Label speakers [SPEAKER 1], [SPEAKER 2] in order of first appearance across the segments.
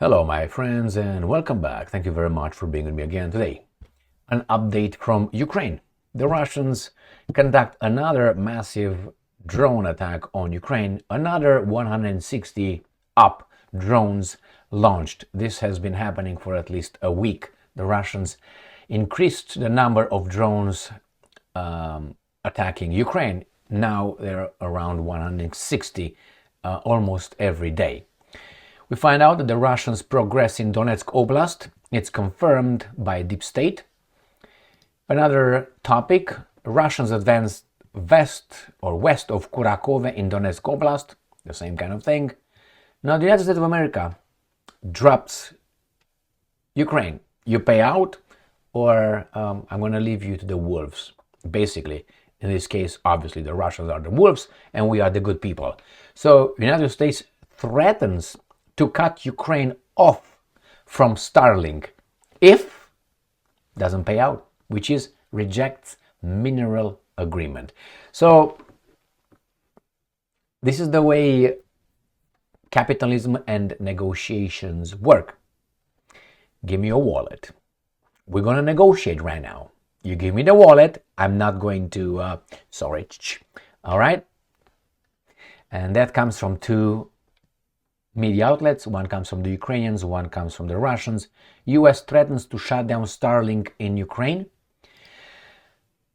[SPEAKER 1] Hello my friends and welcome back. Thank you very much for being with me again today. An update from Ukraine. The Russians conduct another massive drone attack on Ukraine. Another 160 up drones launched. This has been happening for at least a week. The Russians increased the number of drones attacking Ukraine. Now they're around 160 almost every day. We find out that the Russians progress in Donetsk Oblast. It's confirmed by DeepState. Another topic, Russians advance west of Kurakhove in Donetsk Oblast. The same kind of thing. Now the United States of America drops Ukraine. You pay out or I'm going to leave you to the wolves. Basically, in this case, obviously the Russians are the wolves and we are the good people. So the United States threatens to cut Ukraine off from Starlink if doesn't pay out, which is rejects mineral agreement. So this is the way capitalism and negotiations work. Give me your wallet. We're going to negotiate right now. You give me the wallet, I'm not going to, sorry, all right? And that comes from two media outlets. One comes from the Ukrainians, one comes from the Russians. US threatens to shut down Starlink in Ukraine.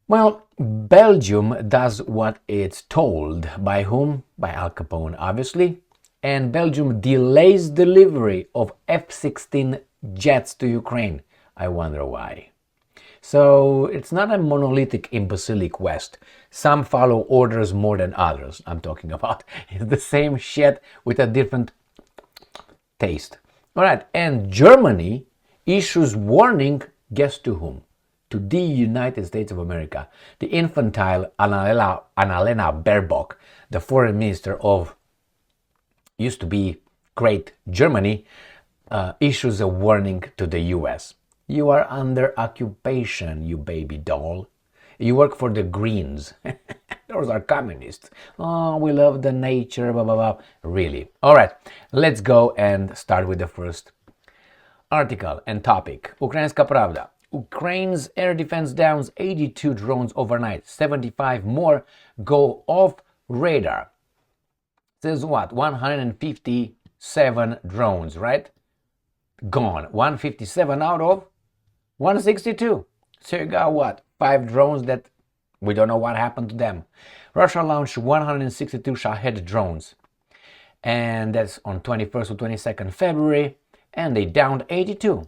[SPEAKER 1] Well, Belgium does what it's told. By whom? By Al Capone, obviously. And Belgium delays delivery of F-16 jets to Ukraine. I wonder why. So it's not a monolithic imbecilic West. Some follow orders more than others. I'm talking about it's the same shit with a different taste. All right, and Germany issues warning, guess to whom? To the United States of America. The infantile Annalena Baerbock, the foreign minister of used to be Great Germany, issues a warning to the US. You are under occupation, you baby doll. You work for the Greens. Those are communists. Oh, we love the nature, blah, blah, blah. Really. All right, let's go and start with the first article and topic. Ukrainska Pravda. Ukraine's air defense downs 82 drones overnight. 75 more go off radar. Says what? 157 drones, right? Gone. 157 out of 162. So you got what? 5 drones that we don't know what happened to them. Russia launched 162 Shahed drones. And that's on 21st to 22nd February. And they downed 82.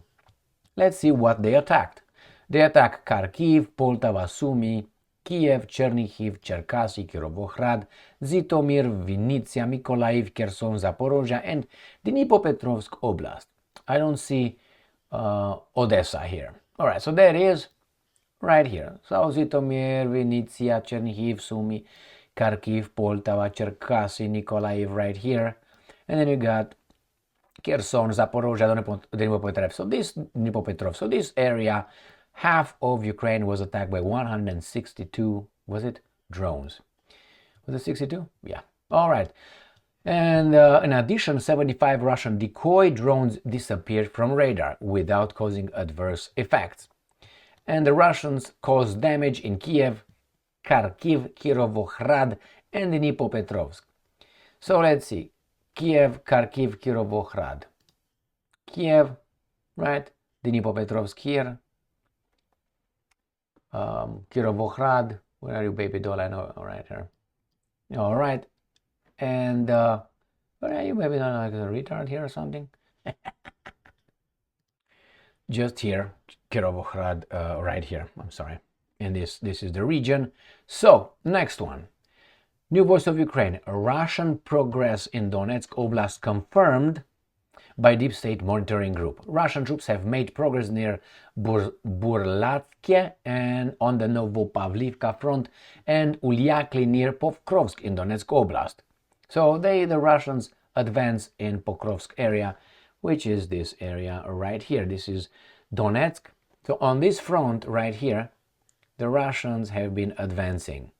[SPEAKER 1] Let's see what they attacked. They attacked Kharkiv, Poltava, Sumy, Kiev, Chernihiv, Cherkasy, Kirovohrad, Zhytomyr, Vinnytsia, Mykolaiv, Kherson, Zaporozhye, and Dnipropetrovsk Oblast. I don't see Odessa here. All right, so there it is. Right here. So Zhytomyr, Vinnytsia, Chernihiv, Sumy, Kharkiv, Poltava, Cherkasy, Mykolaiv right here. And then you got Kherson, Zaporozhye, Dnipropetrovsk. So this area, half of Ukraine was attacked by 162, was it? Drones. Was it 62? Yeah. All right. And in addition, 75 Russian decoy drones disappeared from radar without causing adverse effects. And the Russians caused damage in Kiev, Kharkiv, Kirovohrad, and Dnipropetrovsk. So let's see. Kiev, Kharkiv, Kirovohrad. Kiev, right? Dnipropetrovsk here. Kirovohrad. Where are you, baby doll? I know. All right, here. All right. And where are you, baby doll? Like a retard here or something? Just here, Kirovohrad, right here. I'm sorry. And this is the region. So, next one. New Voice of Ukraine. Russian progress in Donetsk Oblast confirmed by DeepState monitoring group. Russian troops have made progress near Burlatske and on the Novopavlivka front and Ulyakli near Pokrovsk in Donetsk Oblast. So the Russians advance in Pokrovsk area, which is this area right here. This is Donetsk. So on this front right here, the Russians have been advancing.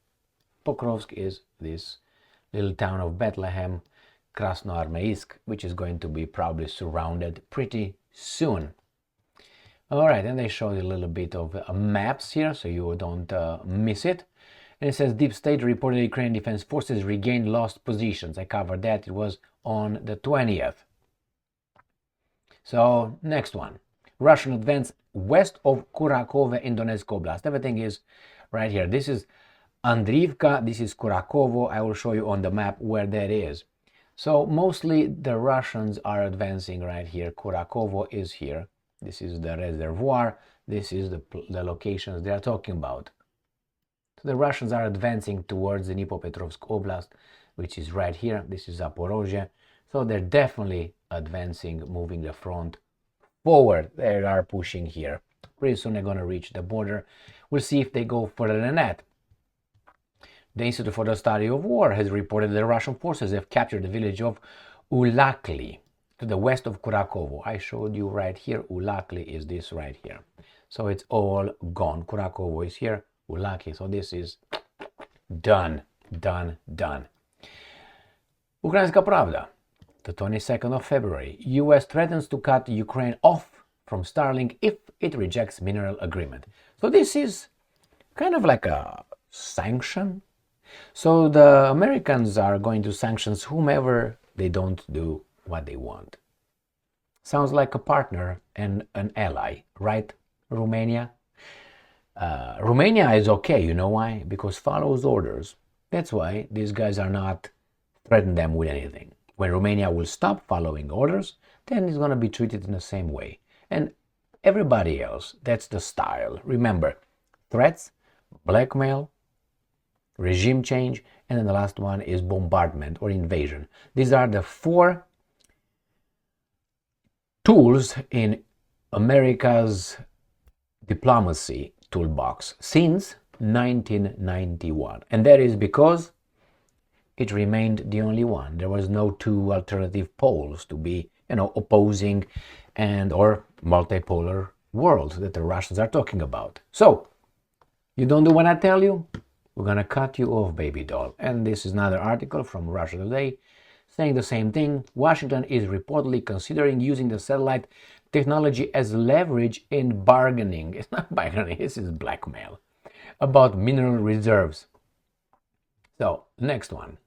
[SPEAKER 1] Pokrovsk is this little town of Bethlehem, Krasnoarmeysk, which is going to be probably surrounded pretty soon. All right, and they show you a little bit of maps here so you don't miss it. And it says DeepState reported Ukrainian defense forces regained lost positions. I covered that. It was on the 20th. So next one. Russian advance west of Kurakhove in Donetsk Oblast. Everything is right here. This is Andriivka. This is Kurakhove. I will show you on the map where that is. So mostly the Russians are advancing right here. Kurakhove is here. This is the reservoir. This is the locations they are talking about. So the Russians are advancing towards the Dnipropetrovsk Oblast, which is right here. This is Zaporozhye. So they're definitely advancing, moving the front forward. They are pushing here. Pretty soon they're going to reach the border. We'll see if they go further than that. The Institute for the Study of War has reported that the Russian forces have captured the village of Ulakli to the west of Kurakhove. I showed you right here. Ulakli is this right here. So it's all gone. Kurakhove is here. Ulakli. So this is done. Ukrainska Pravda. The 22nd of February. US threatens to cut Ukraine off from Starlink if it rejects mineral agreement. So this is kind of like a sanction. So the Americans are going to sanction whomever they don't do what they want. Sounds like a partner and an ally, right, Romania? Romania is okay, you know why? Because follows orders. That's why these guys are not threatening them with anything. When Romania will stop following orders, then it's going to be treated in the same way. And everybody else, that's the style. Remember, threats, blackmail, regime change, and then the last one is bombardment or invasion. These are the 4 tools in America's diplomacy toolbox since 1991. And that is because it remained the only one. There was no 2 alternative poles to be, opposing and or multipolar world that the Russians are talking about. So, you don't do what I tell you, we're gonna cut you off, baby doll. And this is another article from Russia Today saying the same thing. Washington is reportedly considering using the satellite technology as leverage in bargaining. It's not bargaining, this is blackmail. About mineral reserves. So, next one.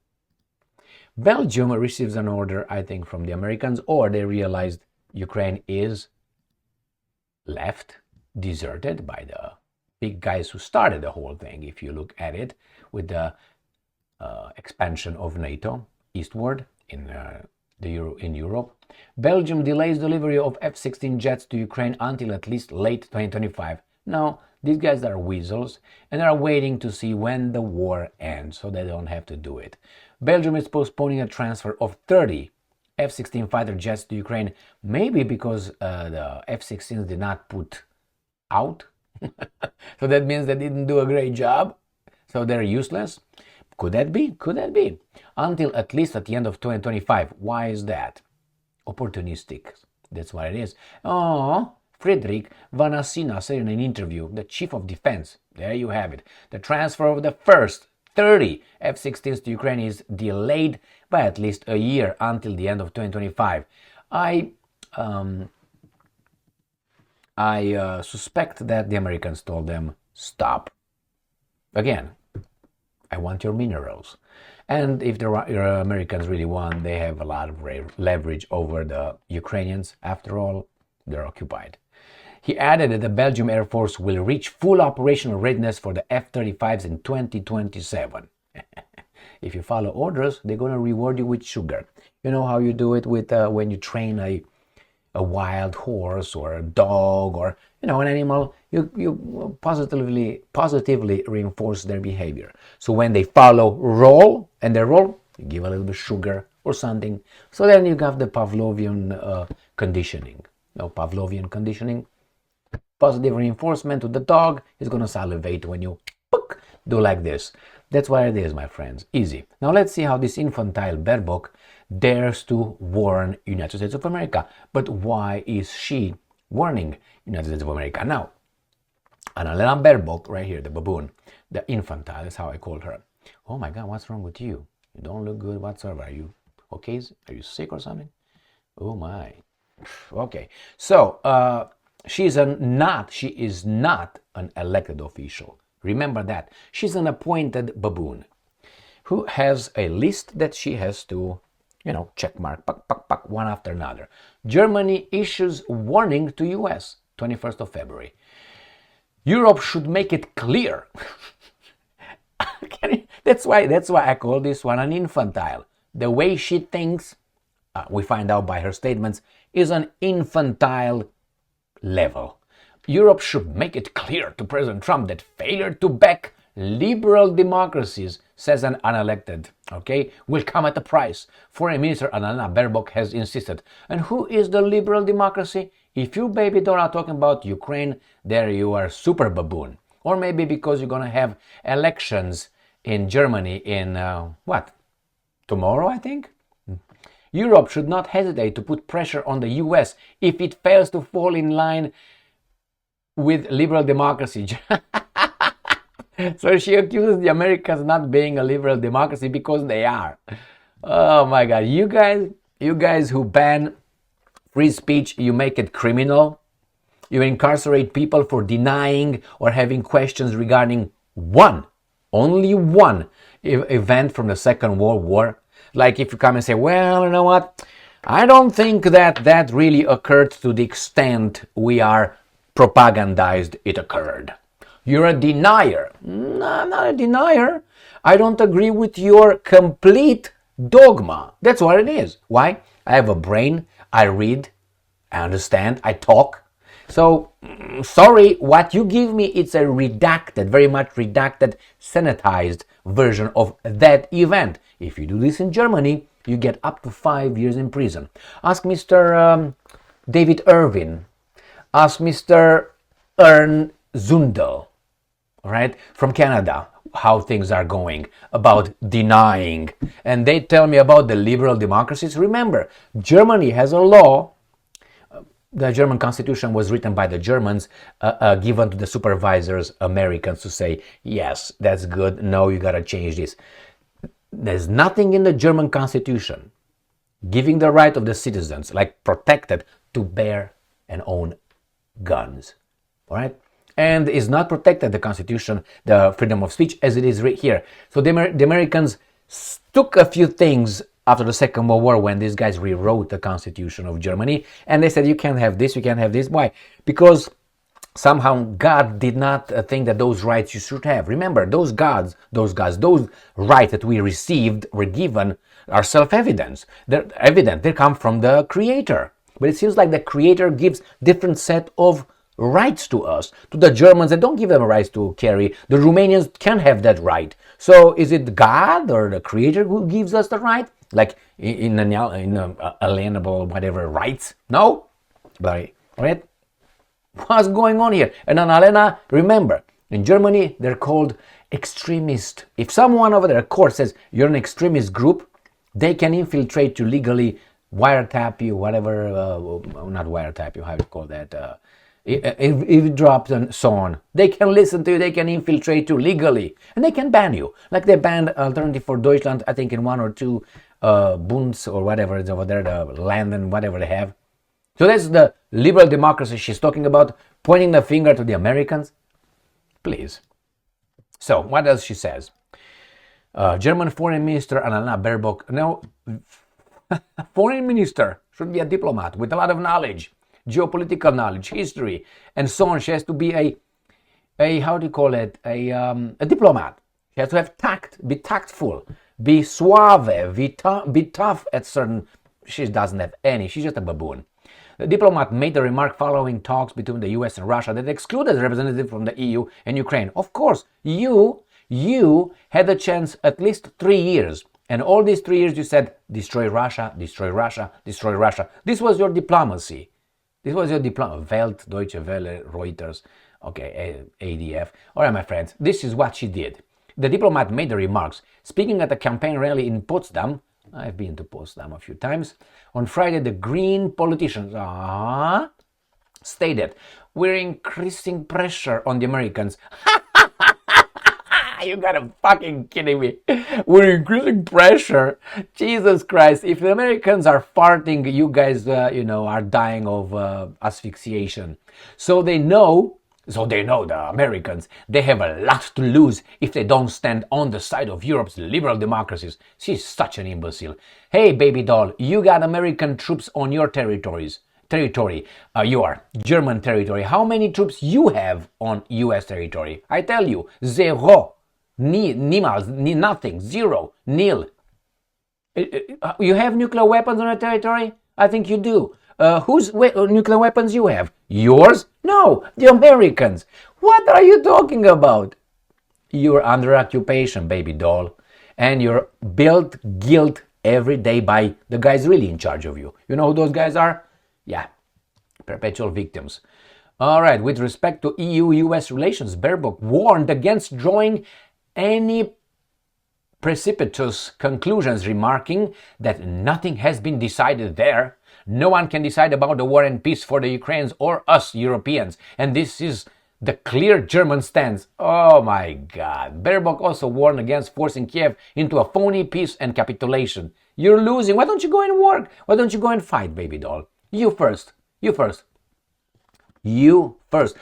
[SPEAKER 1] Belgium receives an order, I think, from the Americans, or they realized Ukraine is left, deserted by the big guys who started the whole thing, if you look at it, with the expansion of NATO eastward in Europe. Belgium delays delivery of F-16 jets to Ukraine until at least late 2025. Now, these guys are weasels and are waiting to see when the war ends so they don't have to do it. Belgium is postponing a transfer of 30 F-16 fighter jets to Ukraine, maybe because the F-16s did not put out. So that means they didn't do a great job. So they're useless. Could that be? Could that be? Until at least at the end of 2025. Why is that? Opportunistic. That's what it is. Oh, Friedrich Vanasina said in an interview, the chief of defense, there you have it, the transfer of the first 30 F-16s to Ukraine is delayed by at least a year until the end of 2025. I suspect that the Americans told them, stop. Again, I want your minerals. And if the Americans really want, they have a lot of leverage over the Ukrainians. After all, they're occupied. He added that the Belgian Air Force will reach full operational readiness for the F-35s in 2027. If you follow orders, they're going to reward you with sugar. You know how you do it with when you train a wild horse or a dog or an animal, you positively reinforce their behavior. So when they follow roll, you give a little bit of sugar or something. So then you have the Pavlovian conditioning. Pavlovian conditioning. Positive reinforcement to the dog is going to salivate when you do like this. That's what it is, my friends. Easy. Now let's see how this infantile Baerbock dares to warn United States of America. But why is she warning United States of America? Now, Annalena Baerbock, right here, the baboon, the infantile, that's how I called her. Oh my God, what's wrong with you? You don't look good whatsoever. Are you Okay, are you sick or something? Oh my. Okay, so she is not an elected official. Remember that. She's an appointed baboon who has a list that she has to, check mark, one after another. Germany issues warning to US, 21st of February. Europe should make it clear. That's why I call this one an infantile. The way she thinks, we find out by her statements, is an infantile level. Europe should make it clear to President Trump that failure to back liberal democracies, says an unelected, will come at a price. Foreign Minister Annalena Baerbock has insisted. And who is the liberal democracy? If you, baby doll, are talking about Ukraine, there you are super baboon. Or maybe because you're going to have elections in Germany in, tomorrow, I think? Europe should not hesitate to put pressure on the US if it fails to fall in line with liberal democracy. So she accuses the Americans not being a liberal democracy because they are. Oh my God, you guys who ban free speech, you make it criminal. You incarcerate people for denying or having questions regarding only one event from the Second World War. Like if you come and say, well, you know what? I don't think that really occurred to the extent we are propagandized it occurred. You're a denier. No, I'm not a denier. I don't agree with your complete dogma. That's what it is. Why? I have a brain. I read. I understand. I talk. So, sorry, what you give me, it's a redacted, very much redacted, sanitized version of that event. If you do this in Germany, you get up to 5 years in prison. Ask Mr. David Irvin. Ask Mr. Ern Zundel, right, from Canada, how things are going about denying. And they tell me about the liberal democracies. Remember, Germany has a law. The German constitution was written by the Germans, given to the supervisors, Americans, to say, yes, that's good. No, you got to change this. There's nothing in the German constitution giving the right of the citizens, like protected, to bear and own guns. All right? And is not protected, the constitution, the freedom of speech, as it is right here. So the Americans took a few things after the Second World War when these guys rewrote the Constitution of Germany, and they said, you can't have this, you can't have this. Why? Because somehow God did not think that those rights you should have. Remember, those rights that we received, were given, are self-evident. They're evident. They come from the Creator. But it seems like the Creator gives different set of rights to us. To the Germans, they don't give them a right to carry. The Romanians can have that right. So is it God or the Creator who gives us the right? Like in alienable whatever rights? No? But, all right? What's going on here? And Annalena, remember, in Germany, they're called extremist. If someone over there, court says you're an extremist group, they can infiltrate you legally, wiretap you, whatever, not wiretap you, how do you call that? Eavesdrop and so on. They can listen to you, they can infiltrate you legally, and they can ban you. Like they banned Alternative for Deutschland, I think in 1 or 2 bunds or whatever is over there, the land and whatever they have. So that's the liberal democracy she's talking about, pointing the finger to the Americans. Please. So, what else she says? German Foreign Minister Annalena Baerbock. Now, foreign minister should be a diplomat with a lot of knowledge, geopolitical knowledge, history, and so on. She has to be a how do you call it? A diplomat. She has to have tact, be tactful, be suave, be tough at certain. She doesn't have any. She's just a baboon. The diplomat made the remark following talks between the US and Russia that excluded representatives from the EU and Ukraine. Of course, you had a chance at least 3 years. And all these 3 years you said, destroy Russia, destroy Russia, destroy Russia. This was your diplomacy. This was your Welt, Deutsche Welle, Reuters, okay, ADF. All right, my friends, this is what she did. The diplomat made the remarks. Speaking at a campaign rally in Potsdam, I've been to Potsdam a few times, on Friday, the Green politicians stated, we're increasing pressure on the Americans. You gotta fucking kidding me. We're increasing pressure. Jesus Christ. If the Americans are farting, you guys, are dying of asphyxiation. So they know the Americans, they have a lot to lose if they don't stand on the side of Europe's liberal democracies. She's such an imbecile. Hey, baby doll, you got American troops on your territory. You are German territory. How many troops you have on US territory? I tell you, zero. Niemals, nothing, zero, nil. You have nuclear weapons on your territory? I think you do. Whose nuclear weapons you have? Yours? No, the Americans. What are you talking about? You're under occupation, baby doll. And you're built guilt every day by the guys really in charge of you. You know who those guys are? Yeah, perpetual victims. All right, with respect to EU-US relations, Baerbock warned against drawing any precipitous conclusions, remarking that nothing has been decided there. No one can decide about the war and peace for the Ukrainians or us Europeans. And this is the clear German stance. Oh my God. Baerbock also warned against forcing Kiev into a phony peace and capitulation. You're losing. Why don't you go and work? Why don't you go and fight, baby doll? You first. You first. You first.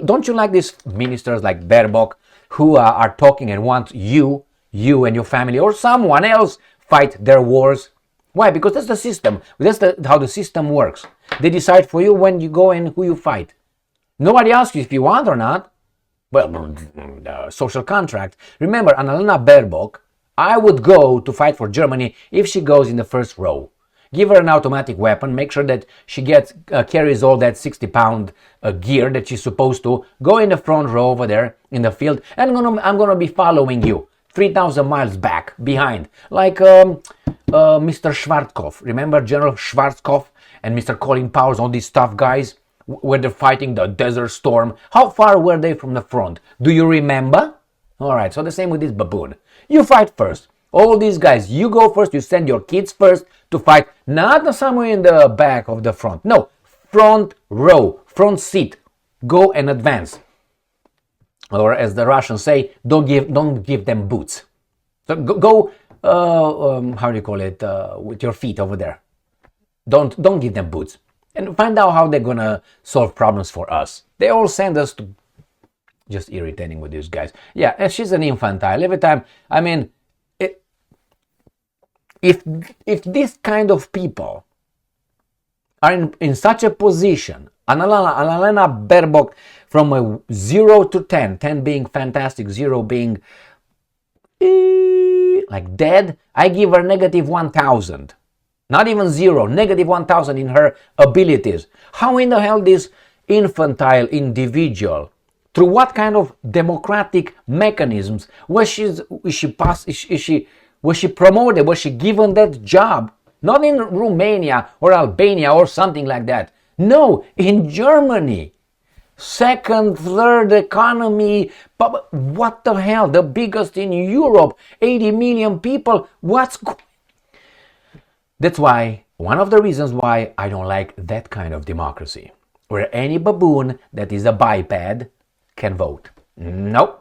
[SPEAKER 1] Don't you like these ministers like Baerbock who are talking and want you and your family or someone else fight their wars? Why? Because that's the system. That's how the system works. They decide for you when you go and who you fight. Nobody asks you if you want or not. Well, the social contract. Remember, Annalena Baerbock, I would go to fight for Germany if she goes in the first row. Give her an automatic weapon, make sure that she carries all that 60-pound gear that she's supposed to. Go in the front row over there in the field, and I'm gonna be following you 3,000 miles back, behind, like Mr. Schwarzkopf. Remember General Schwarzkopf and Mr. Colin Powers, all these tough guys, where they're fighting the Desert Storm? How far were they from the front? Do you remember? All right, so the same with this baboon. You fight first. All these guys, you go first, you send your kids first to fight, not somewhere in the back of the front. No, front row, front seat. Go and advance. Or as the Russians say, don't give them boots. So go how do you call it, with your feet over there. Don't give them boots. And find out how they're gonna solve problems for us. They all send us to, just irritating with these guys. Yeah, and she's an infantile. Every time, I mean, if this kind of people are in such a position, Annalena Baerbock, from a 0 to 10, 10 being fantastic, 0 being like dead, I give her negative 1,000. Not even 0, negative 1,000 in her abilities. How in the hell this infantile individual, through what kind of democratic mechanisms was she promoted? Was she given that job? Not in Romania or Albania or something like that. No, in Germany. Second, third economy. But what the hell? The biggest in Europe. 80 million people. That's why, one of the reasons why I don't like that kind of democracy, where any baboon that is a biped can vote. No.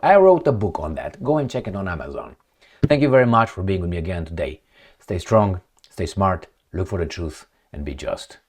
[SPEAKER 1] I wrote a book on that. Go and check it on Amazon. Thank you very much for being with me again today. Stay strong, stay smart, look for the truth, and be just.